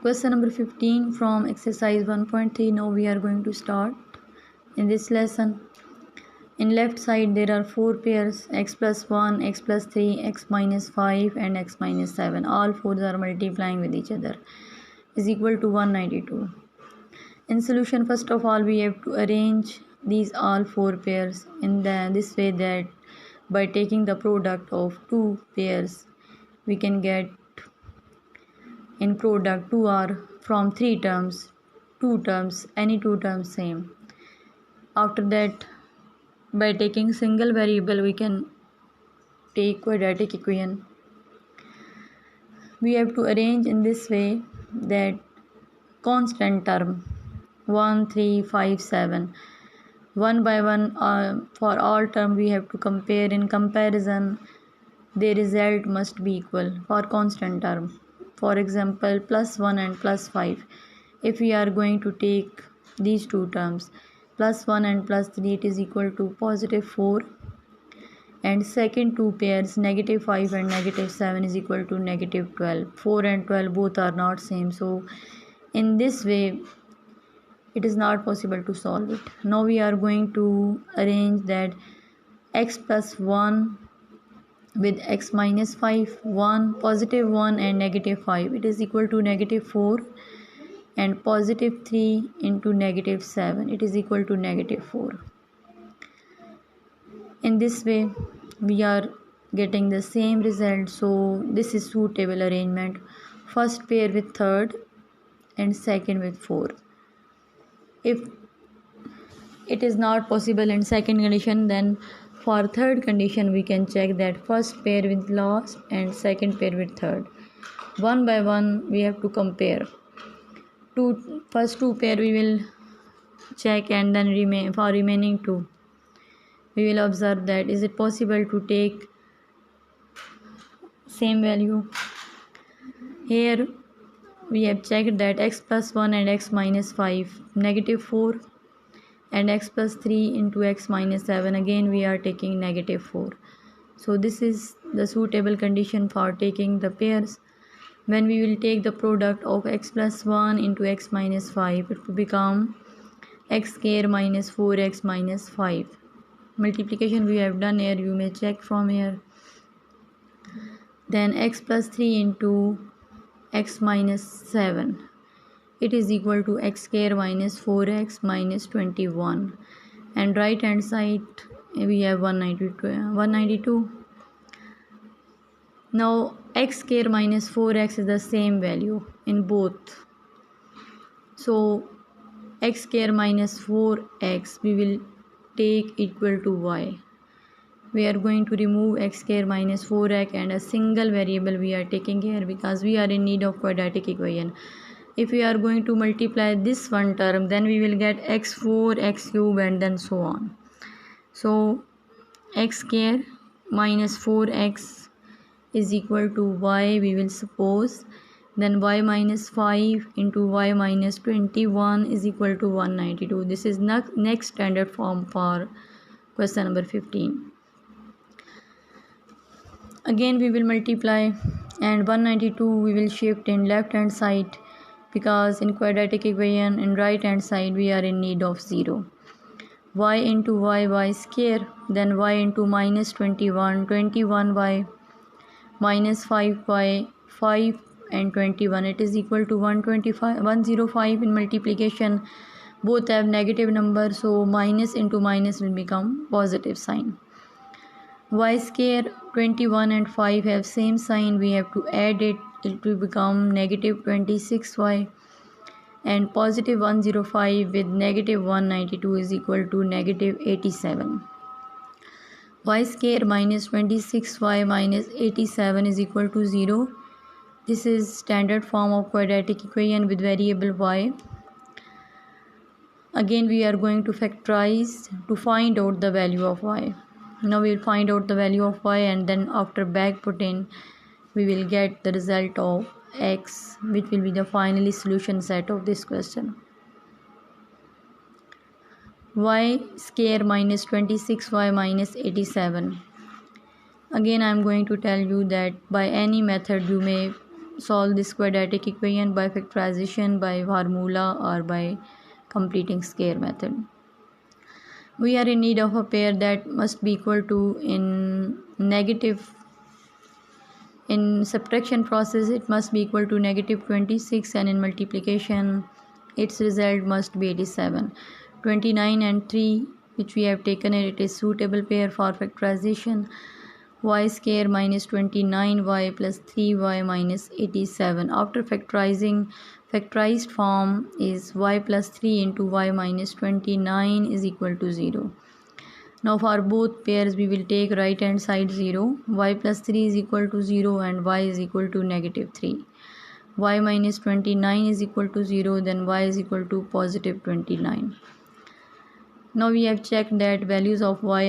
Question number 15 from exercise 1.3. Now we are going to start in this lesson. In left side there are 4 pairs, x plus 1, x plus 3, x minus 5 and x minus 7. All 4s are multiplying with each other is equal to 192. In solution, first of all we have to arrange these all 4 pairs in this way that by taking the product of 2 pairs we can get in product 2 are from 3 terms, 2 terms, any 2 terms same. After that, by taking single variable we can take quadratic equation. We have to arrange in this way that constant term 1, 3, 5, 7 one by one for all term we have to compare. In comparison the result must be equal for constant term. For example, plus 1 and plus 5. If we are going to take these 2 terms, plus 1 and plus 3, it is equal to positive 4. And second 2 pairs, negative 5 and negative 7 is equal to negative 12. 4 and 12 both are not same. So in this way, it is not possible to solve it. Now we are going to arrange that x plus 1 with x minus 5, 1, positive 1 and negative 5. It is equal to negative 4 and positive 3 into negative 7. It is equal to negative 4. In this way, we are getting the same result. So this is suitable arrangement. First pair with third and second with fourth. If it is not possible in second condition, then for third condition we can check that first pair with last and second pair with third. One by one we have to compare. First 2 pair we will check, and then for remaining 2 we will observe that is it possible to take same value. Here we have checked that x plus 1 and x minus 5, negative 4 and x plus 3 into x minus 7, again we are taking negative 4. So this is the suitable condition for taking the pairs. When we will take the product of x plus 1 into x minus 5, it will become x square minus 4x minus 5. Multiplication we have done here, you may check from here. Then x plus 3 into x minus 7, it is equal to x square minus 4x minus 21. And right hand side we have 192. Now x square minus 4x is the same value in both. So x square minus 4x we will take equal to y. We are going to remove x square minus 4x and a single variable we are taking here because we are in need of quadratic equation. If we are going to multiply this one term, then we will get x4, x cube and then so on. So x square minus 4x is equal to y, we will suppose. Then y minus 5 into y minus 21 is equal to 192. This is next standard form for question number 15. Again we will multiply, and 192 we will shift in left hand side because in quadratic equation in right hand side we are in need of 0. Y into y square, then y into minus 21, 21y minus 5y, 5 and 21, it is equal to 105. In multiplication both have negative number, so minus into minus will become positive sign. Y square, 21 and 5 have same sign, we have to add it will become negative 26y, and positive 105 with negative 192 is equal to negative 87. Y square minus 26y minus 87 is equal to 0. This is standard form of quadratic equation with variable y. Again we are going to factorize to find out the value of y. Now we will find out the value of y, and then after back put in we will get the result of x, which will be the finally solution set of this question. Y square minus 26y minus 87. Again I am going to tell you that by any method you may solve this quadratic equation by factorization, by formula, or by completing square method. We are in need of a pair that must be equal to in subtraction process it must be equal to -26, and in multiplication its result must be 87. 29 and 3 which we have taken it is suitable pair for factorization. Y square minus 29y plus 3y minus 87. After factorized form is y plus 3 into y minus 29 is equal to 0. Now for both pairs we will take right hand side 0. Y plus 3 is equal to 0 and y is equal to -3. Y minus 29 is equal to 0, then y is equal to positive 29. Now we have checked that values of y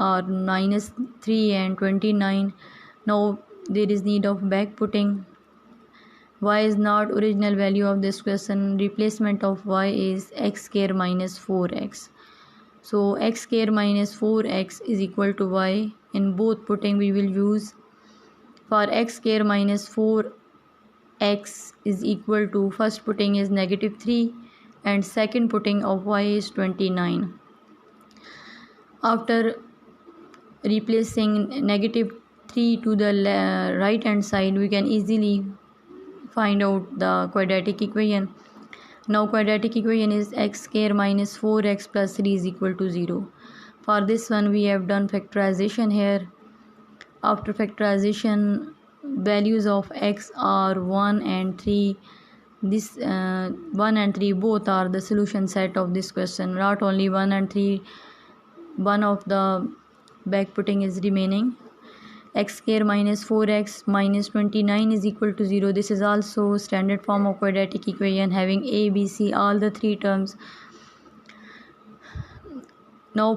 are -3 and 29. Now there is need of backputting. Y is not original value of this question. Replacement of y is x square minus 4x. So x square minus 4x is equal to y. In both putting we will use, for x square minus 4x is equal to, first putting is -3 and second putting of y is 29. After replacing -3 to the right hand side, we can easily find out the quadratic equation. Now quadratic equation is x square minus 4x plus 3 is equal to 0. For this one we have done factorization here. After factorization, values of x are 1 and 3. This 1 and 3 both are the solution set of this question. Not only 1 and 3, one of the backputting is remaining. X square minus 4x minus 29 is equal to 0. This is also standard form of quadratic equation having a, b, c, all the three terms. Now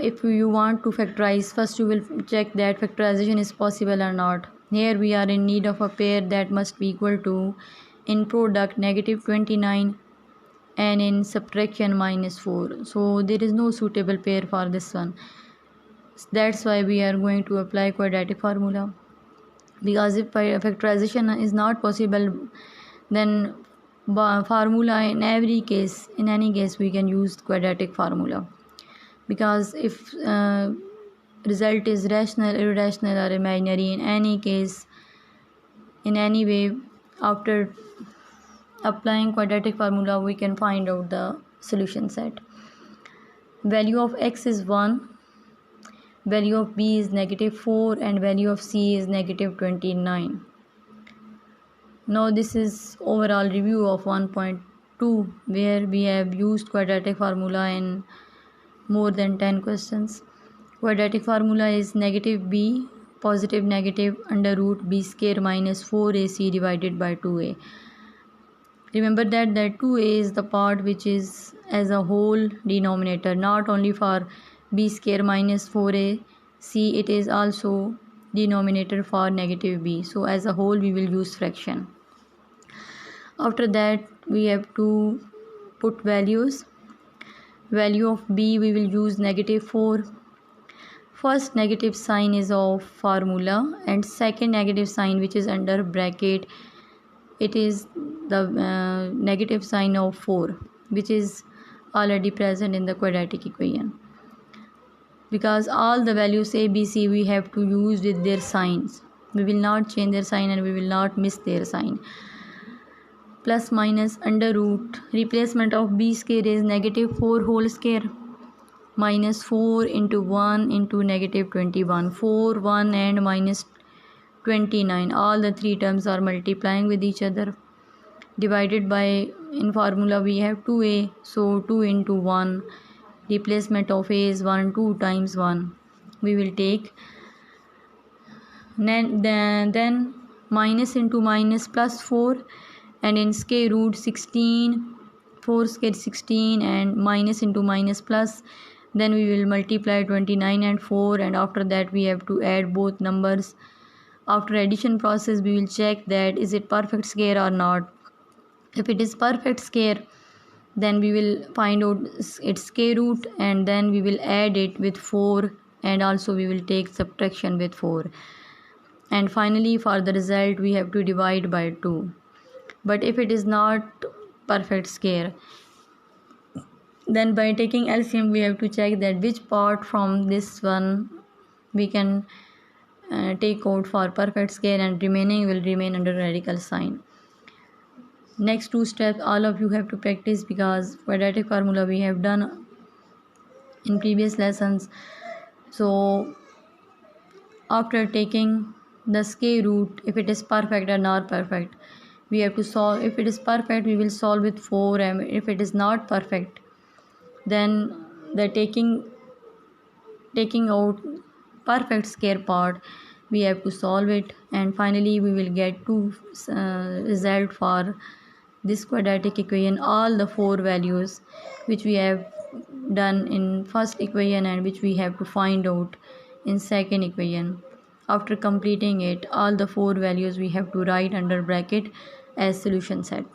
if you want to factorize, first you will check that factorization is possible or not. Here we are in need of a pair that must be equal to, in product, -29 and in subtraction -4. So there is no suitable pair for this one. That's why we are going to apply quadratic formula, because if factorization is not possible, then formula in any case we can use quadratic formula, because if result is rational, irrational or imaginary, in any case, in any way, after applying quadratic formula we can find out the solution set. Value of x is 1, value of b is -4 and value of c is -29. Now this is overall review of 1.2, where we have used quadratic formula in more than 10 questions. Quadratic formula is -b positive negative under root b square minus 4ac divided by 2a. Remember that 2a is the part which is as a whole denominator, not only for b square minus 4ac, it is also denominator for -b. So as a whole we will use fraction. After that we have to put values. Value of b we will use -4. First negative sign is of formula and second negative sign which is under bracket, it is the negative sign of 4, which is already present in the quadratic equation. Because all the values a, b, c we have to use with their signs. We will not change their sign and we will not miss their sign. Plus minus under root, replacement of b square is -4 whole square minus 4 into 1 into -21. 4, 1 and -29. All the three terms are multiplying with each other. Divided by, in formula we have 2a, so 2 into 1. Replacement of a is 1, 2 times 1. We will take. Then minus into minus plus 4, and in square root 16, 4 square 16, and minus into minus plus. Then we will multiply 29 and 4, and after that we have to add both numbers. After addition process we will check that is it perfect square or not. If it is perfect square, then we will find out its square root and then we will add it with 4, and also we will take subtraction with 4. and finally for the result we have to divide by 2. But if it is not perfect square, then by taking LCM we have to check that which part from this one we can take out for perfect square, and remaining will remain under radical sign. Next two steps all of you have to practice, because quadratic formula we have done in previous lessons. So after taking the square root, if it is perfect or not perfect, we have to solve. If it is perfect we will solve with 4, and if it is not perfect, then the taking out perfect square part we have to solve it, and finally we will get two result for this quadratic equation, all the 4 values which we have done in first equation and which we have to find out in second equation. After completing it, all the 4 values we have to write under bracket as solution set.